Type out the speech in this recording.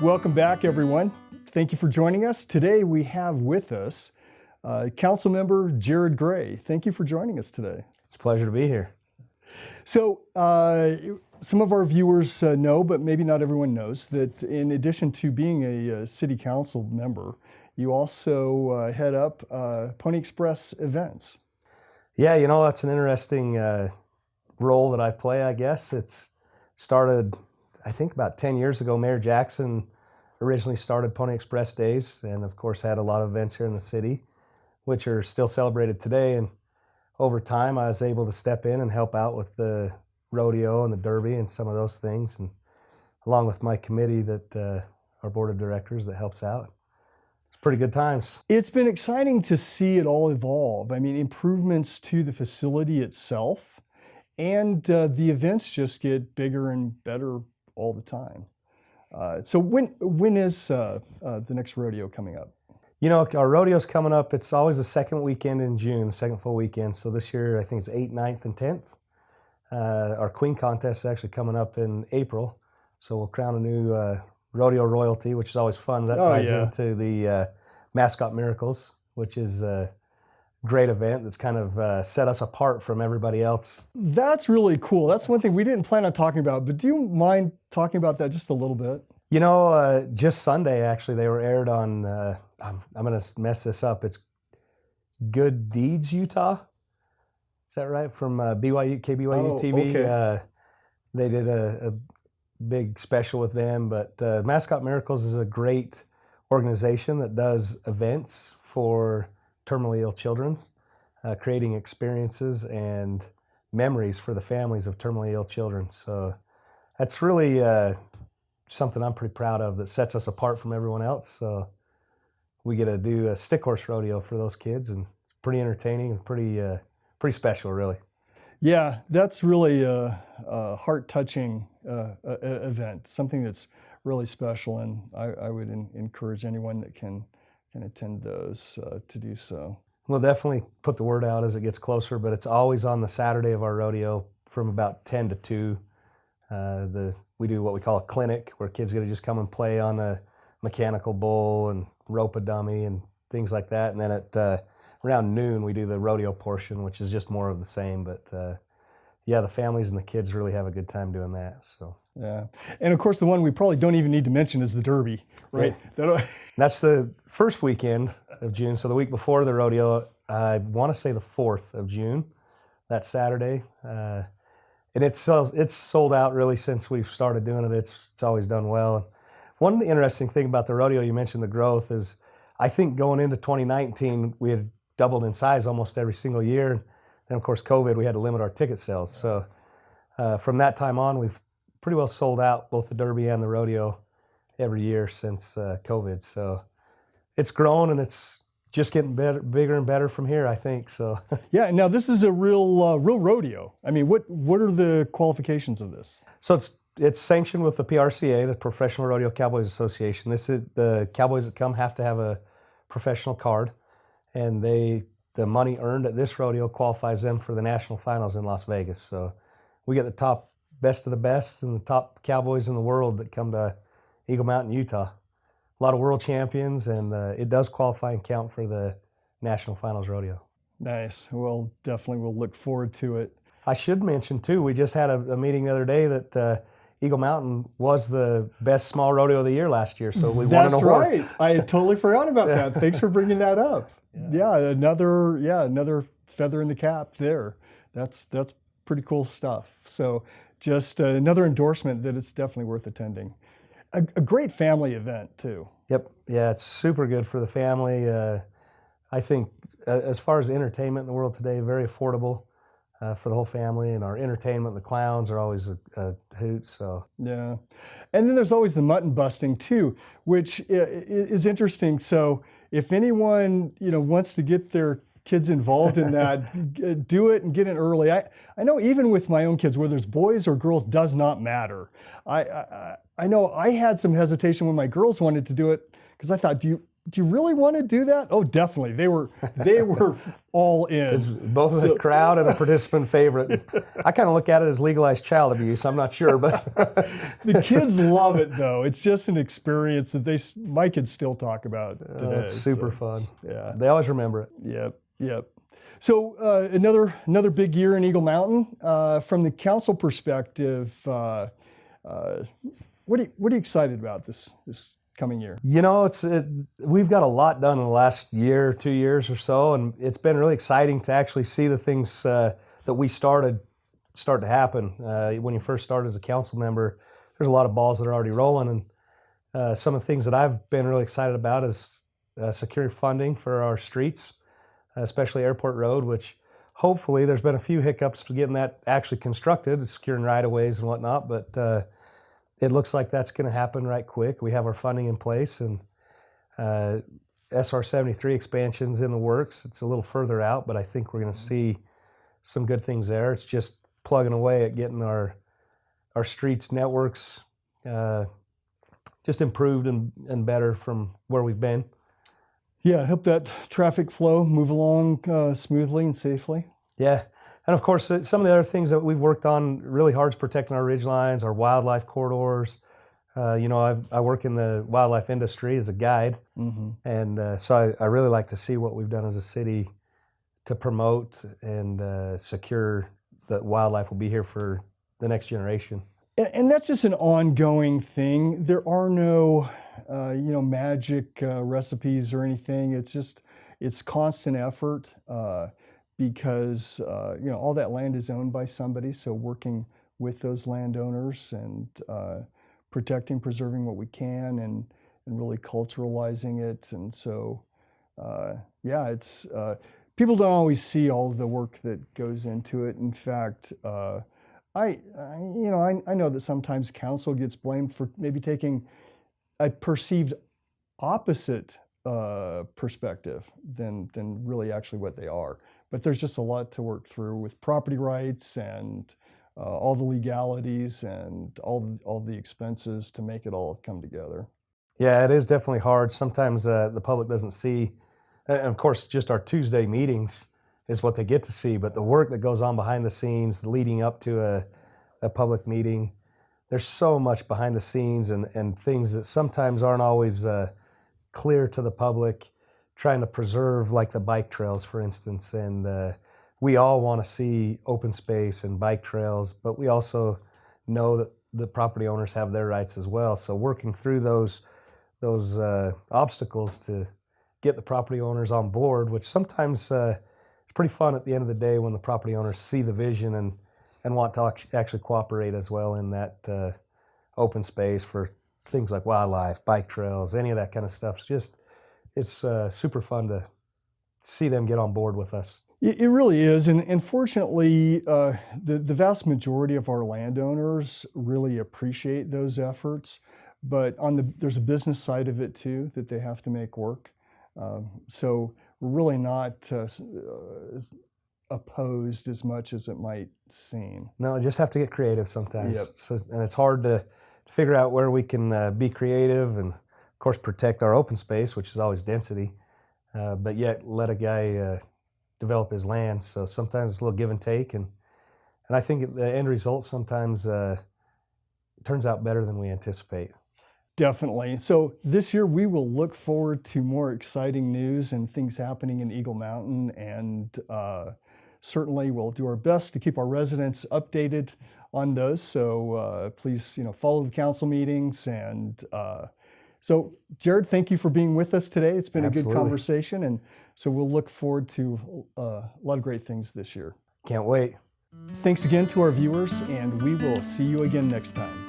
Welcome back, everyone. Thank you for joining us. Today we have with us Councilmember Jared Gray. Thank you for joining us today. It's a pleasure to be here. So some of our viewers know, but maybe not everyone knows, that in addition to being a city council member, you also head up Pony Express events. Yeah, that's an interesting role that I play, I guess. It's started, I think, about 10 years ago. Mayor Jackson originally started Pony Express Days and, of course, had a lot of events here in the city, which are still celebrated today. And over time, I was able to step in and help out with the rodeo and the derby and some of those things, and along with my committee that our board of directors that helps out. It's pretty good times. It's been exciting to see it all evolve. I mean, improvements to the facility itself, and the events just get bigger and better all the time. So when is the next rodeo coming up? Our rodeo's coming up. It's always the second weekend in June, the second full weekend. So this year, I think it's 8th, 9th, and 10th. Our Queen contest is actually coming up in April. So we'll crown a new rodeo royalty, which is always fun. That ties into the Mascot Miracles, which is a great event that's kind of set us apart from everybody else. That's really cool. That's one thing we didn't plan on talking about, but do you mind talking about that just a little bit? Just Sunday, actually, they were aired on, I'm going to mess this up. It's Good Deeds, Utah. Is that right? From KBYU TV. Okay. They did a big special with them, but Mascot Miracles is a great organization that does events for terminally ill children, creating experiences and memories for the families of terminally ill children. So that's really something I'm pretty proud of that sets us apart from everyone else. So we get to do a stick horse rodeo for those kids, and it's pretty entertaining and pretty special, really. Yeah, that's really a heart-touching event, something that's really special, and I would encourage anyone that can attend those to do so. We'll definitely put the word out as it gets closer, but it's always on the Saturday of our rodeo from about 10 to 2. We do what we call a clinic, where kids get to just come and play on a mechanical bull and rope a dummy and things like that. And then at around noon, we do the rodeo portion, which is just more of the same. But the families and the kids really have a good time doing that. So yeah, and of course the one we probably don't even need to mention is the Derby, right? That's the first weekend of June. So the week before the rodeo, I want to say the 4th of June, that Saturday. And it's sold out really since we've started doing it. It's always done well. And one interesting thing about the rodeo, you mentioned the growth, is I think going into 2019, we had doubled in size almost every single year. And then, of course, COVID, we had to limit our ticket sales. So from that time on, we've pretty well sold out both the Derby and the rodeo every year since COVID. So it's grown, and it's just getting bigger and better from here, I think. So yeah. Now this is a real rodeo. I mean, what are the qualifications of this? So it's sanctioned with the PRCA, the Professional Rodeo Cowboys Association. This is the cowboys that come have to have a professional card, and the money earned at this rodeo qualifies them for the national finals in Las Vegas. So we get the best of the best and the top cowboys in the world that come to Eagle Mountain, Utah. A lot of world champions, and it does qualify and count for the National Finals Rodeo. Nice. Well, definitely we'll look forward to it. I should mention, too, we just had a meeting the other day that Eagle Mountain was the best small rodeo of the year last year, so we won an award. That's right. I had totally forgot about that. Thanks for bringing that up. Yeah, another feather in the cap there. That's pretty cool stuff. So just another endorsement that it's definitely worth attending. A great family event, too. Yep. Yeah, it's super good for the family. I think as far as entertainment in the world today, very affordable for the whole family. And our entertainment, the clowns are always a hoot. So yeah. And then there's always the mutton busting, too, which is interesting. So if anyone wants to get their kids involved in that, do it and get in early. I know even with my own kids, whether it's boys or girls, does not matter. I know I had some hesitation when my girls wanted to do it, because I thought, do do you really want to do that? Oh, definitely. They were all in. It's both a crowd and a participant favorite. I kind of look at it as legalized child abuse. I'm not sure, but The kids love it, though. It's just an experience that my kids still talk about today. it's super fun. Yeah. They always remember it. Yep. So another big year in Eagle Mountain. From the council perspective, what are you excited about this coming year? We've got a lot done in the last year, 2 years or so, and it's been really exciting to actually see the things that we started start to happen. When you first started as a council member, there's a lot of balls that are already rolling, and some of the things that I've been really excited about is securing funding for our streets, especially Airport Road, which hopefully there's been a few hiccups getting that actually constructed, securing right-of-ways and whatnot, but it looks like that's going to happen right quick. We have our funding in place, and SR 73 expansion's in the works. It's a little further out, but I think we're going to see some good things there. It's just plugging away at getting our streets networks just improved and better from where we've been. Yeah, help that traffic flow move along smoothly and safely. Yeah. And of course, some of the other things that we've worked on really hard is protecting our ridge lines, our wildlife corridors. I work in the wildlife industry as a guide, and so I really like to see what we've done as a city to promote and secure that wildlife will be here for the next generation. And that's just an ongoing thing. There are no, magic recipes or anything. It's constant effort because, all that land is owned by somebody. So working with those landowners and protecting, preserving what we can and really culturalizing it. And so, it's, people don't always see all the work that goes into it. In fact, I know that sometimes council gets blamed for maybe taking a perceived opposite perspective than really actually what they are. But there's just a lot to work through with property rights and all the legalities and all the expenses to make it all come together. Yeah, it is definitely hard. Sometimes the public doesn't see, and of course, just our Tuesday meetings is what they get to see, but the work that goes on behind the scenes leading up to a public meeting, there's so much behind the scenes and things that sometimes aren't always clear to the public, trying to preserve like the bike trails, for instance. And we all want to see open space and bike trails, but we also know that the property owners have their rights as well. So working through those obstacles to get the property owners on board, which sometimes it's pretty fun at the end of the day when the property owners see the vision and want to actually cooperate as well in that open space for things like wildlife, bike trails, any of that kind of stuff. It's super fun to see them get on board with us. It really is, and fortunately, the vast majority of our landowners really appreciate those efforts. But there's a business side of it too that they have to make work. So we're really not opposed as much as it might seem. No, you just have to get creative sometimes. Yep. And it's hard to figure out where we can be creative and, of course, protect our open space, which is always density, but yet let a guy develop his land. So sometimes it's a little give and take. And I think the end result sometimes turns out better than we anticipate. Definitely. So this year we will look forward to more exciting news and things happening in Eagle Mountain, and certainly we'll do our best to keep our residents updated on those. So please, follow the council meetings. And so Jared, thank you for being with us today. It's been Absolutely. A good conversation, and so we'll look forward to a lot of great things this year. Can't wait. Thanks again to our viewers, and we will see you again next time.